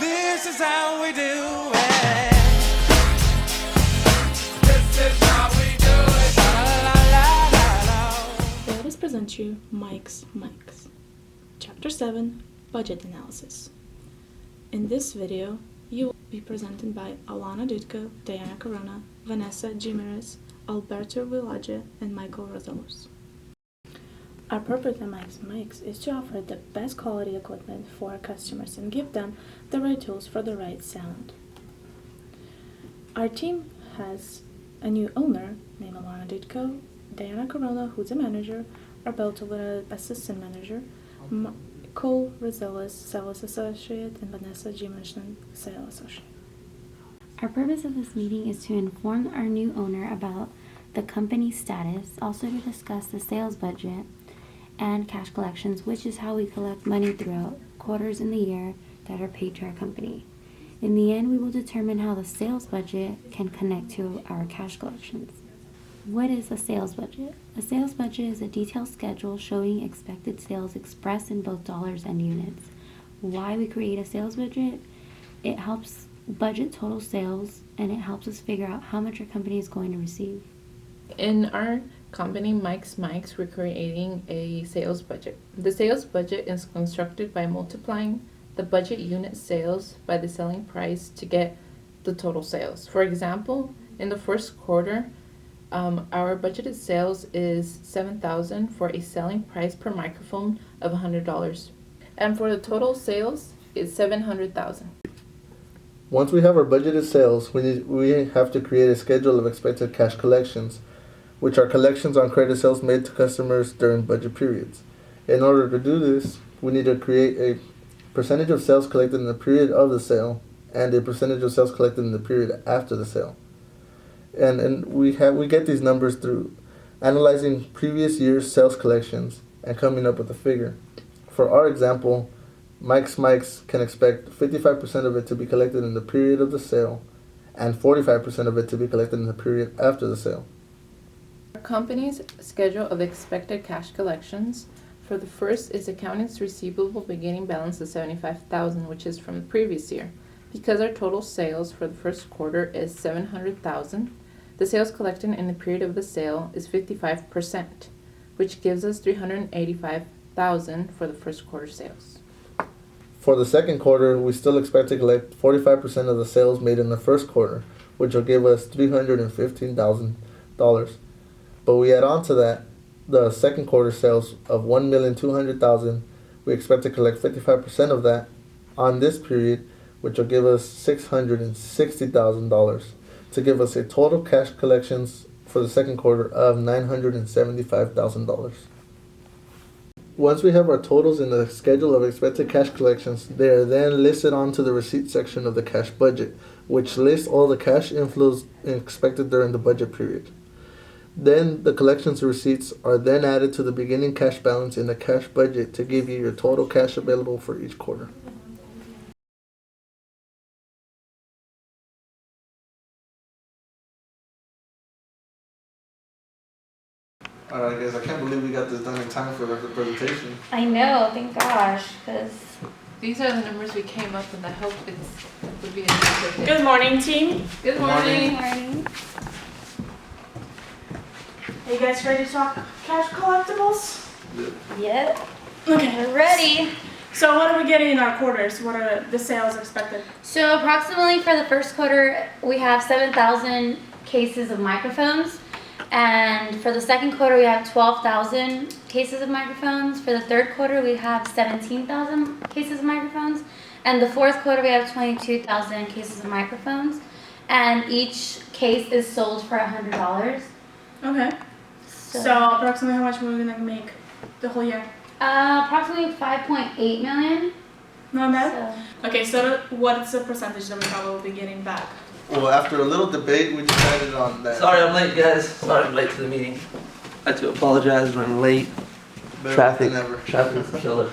This is how we do it. Let us present you Mike's Mics. Chapter 7, Budget Analysis. In this video, you will be presented by Alana Dudko, Diana Corona, Vanessa Jimenez, Alberto Villaje, and Michael Roselos. Our purpose at Mike's Mics is to offer the best quality equipment for our customers and give them the right tools for the right sound. Our team has a new owner named Alana Dudko, Diana Corona, who's a manager, Alberto Villaje, assistant manager, Cole Roselos, sales associate, and Vanessa Jimenez, sales associate. Our purpose of this meeting is to inform our new owner about the company's status, also to discuss the sales budget and cash collections, which is how we collect money throughout quarters in the year that are paid to our company. In the end, we will determine how the sales budget can connect to our cash collections. What is a sales budget? A sales budget is a detailed schedule showing expected sales expressed in both dollars and units. Why we create a sales budget? It helps budget total sales, and it helps us figure out how much our company is going to receive. In our company, Mike's Mics, we're creating a sales budget. The sales budget is constructed by multiplying the budget unit sales by the selling price to get the total sales. For example, in the first quarter, our budgeted sales is $7,000 for a selling price per microphone of $100. And for the total sales, it's $700,000. Once we have our budgeted sales, we have to create a schedule of expected cash collections, which are collections on credit sales made to customers during budget periods. In order to do this, we need to create a percentage of sales collected in the period of the sale and a percentage of sales collected in the period after the sale. And we get these numbers through analyzing previous year's sales collections and coming up with a figure. For our example, Mike's Mics can expect 55% of it to be collected in the period of the sale and 45% of it to be collected in the period after the sale. Our company's schedule of expected cash collections for the first is accounts receivable beginning balance of $75,000, which is from the previous year. Because our total sales for the first quarter is $700,000, the sales collected in the period of the sale is 55%, which gives us $385,000 for the first quarter sales. For the second quarter, we still expect to collect 45% of the sales made in the first quarter, which will give us $315,000. But we add on to that the second quarter sales of $1,200,000. We expect to collect 55% of that on this period, which will give us $660,000 to give us a total cash collections for the second quarter of $975,000. Once we have our totals in the schedule of expected cash collections, they are then listed onto the receipt section of the cash budget, which lists all the cash inflows expected during the budget period. Then the collections receipts are then added to the beginning cash balance in the cash budget to give you your total cash available for each quarter. Alright guys, I can't believe we got this done in time for the presentation. I know, thank gosh, because These are the numbers we came up with. I hope it would be a good. Good morning, team. Good morning. Are you guys ready to talk cash collectibles? Yep, Okay. we're ready. So what are we getting in our quarters? What are the sales expected? So approximately for the first quarter, we have 7,000 cases of microphones. And for the second quarter, we have 12,000 cases of microphones. For the third quarter, we have 17,000 cases of microphones. And the fourth quarter, we have 22,000 cases of microphones. And each case is sold for $100. Okay. So approximately how much are we gonna make the whole year? Approximately 5.8 million. Not bad. So, Okay, so what's the percentage that we probably be getting back? Well, after a little debate, we decided on that. Sorry I'm late, guys. Sorry I'm late to the meeting. I have to apologize when I'm late. Better Traffic. than ever. Traffic is killer.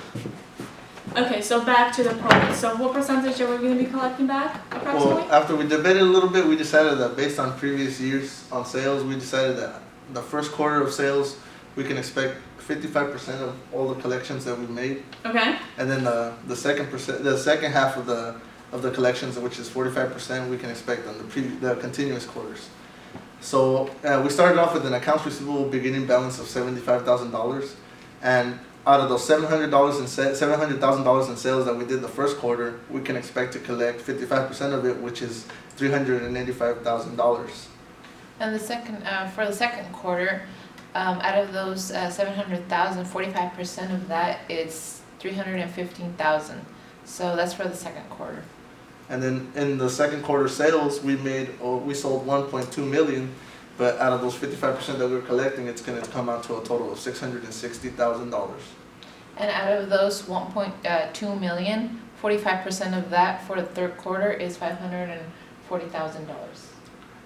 Okay, so back to the profit. So what percentage are we gonna be collecting back approximately? Well, after we debated a little bit, we decided that based on previous years on sales, we decided that the first quarter of sales, we can expect 55% of all the collections that we made, Okay. and then the second half of the of the collections, which is 45%, we can expect on the continuous quarters. So we started off with an accounts receivable beginning balance of $75,000, and out of those $700,000 in sales that we did the first quarter, we can expect to collect 55% of it, which is $385,000. And the second, for the second quarter, out of those 700,000, 45% of that is 315,000. So that's for the second quarter. And then in the second quarter sales, we sold 1.2 million, but out of those 55% that we're collecting, it's going to come out to a total of $660,000. And out of those 1.2 million, 45% of that for the third quarter is $540,000.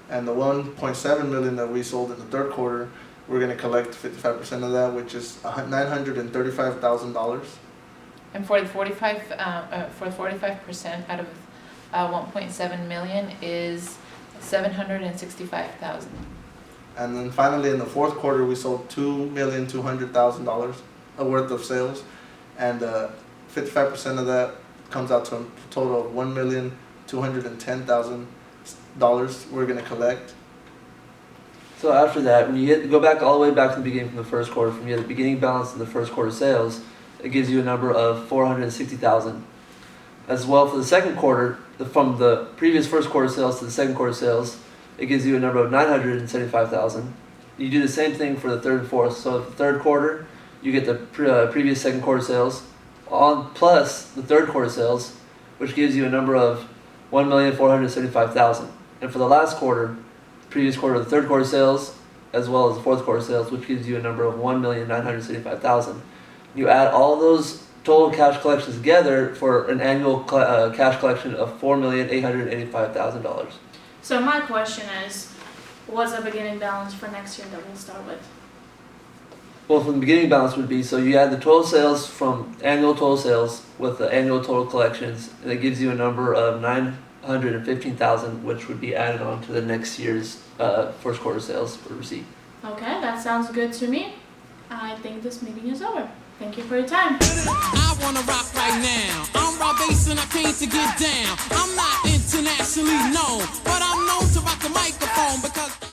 And the 1.7 million that we sold in the third quarter, we're going to collect 55% of that, which is $935,000. And for the 45% out of 1.7 million is $765,000. And then finally in the fourth quarter, we sold $2,200,000 worth of sales, and 55% of that comes out to a total of $1,210,000 we're going to collect. So after that, when you go back all the way back to the beginning from the first quarter, from the beginning balance of the first quarter sales, it gives you a number of $460,000. As well for the second quarter, from the previous first quarter sales to the second quarter sales, it gives you a number of $975,000. You do the same thing for the third and fourth. So the third quarter, you get the previous second quarter sales plus the third quarter sales, which gives you a number of $1,475,000. And for the last quarter, previous quarter, the third quarter sales, as well as the fourth quarter sales, which gives you a number of $1,975,000. You add all those total cash collections together for an annual cash collection of $4,885,000. So my question is, what's the beginning balance for next year that we'll start with? Well, from the beginning balance would be, so you add the total sales from annual total sales with the annual total collections, and it gives you a number of $915,000, which would be added on to the next year's first quarter sales for receipt. Okay, that sounds good to me. I think this meeting is over. Thank you for your time. I wanna rock right now. I'm Rob Bass and I came to get down. I'm not internationally known, but I'm known to rock the microphone because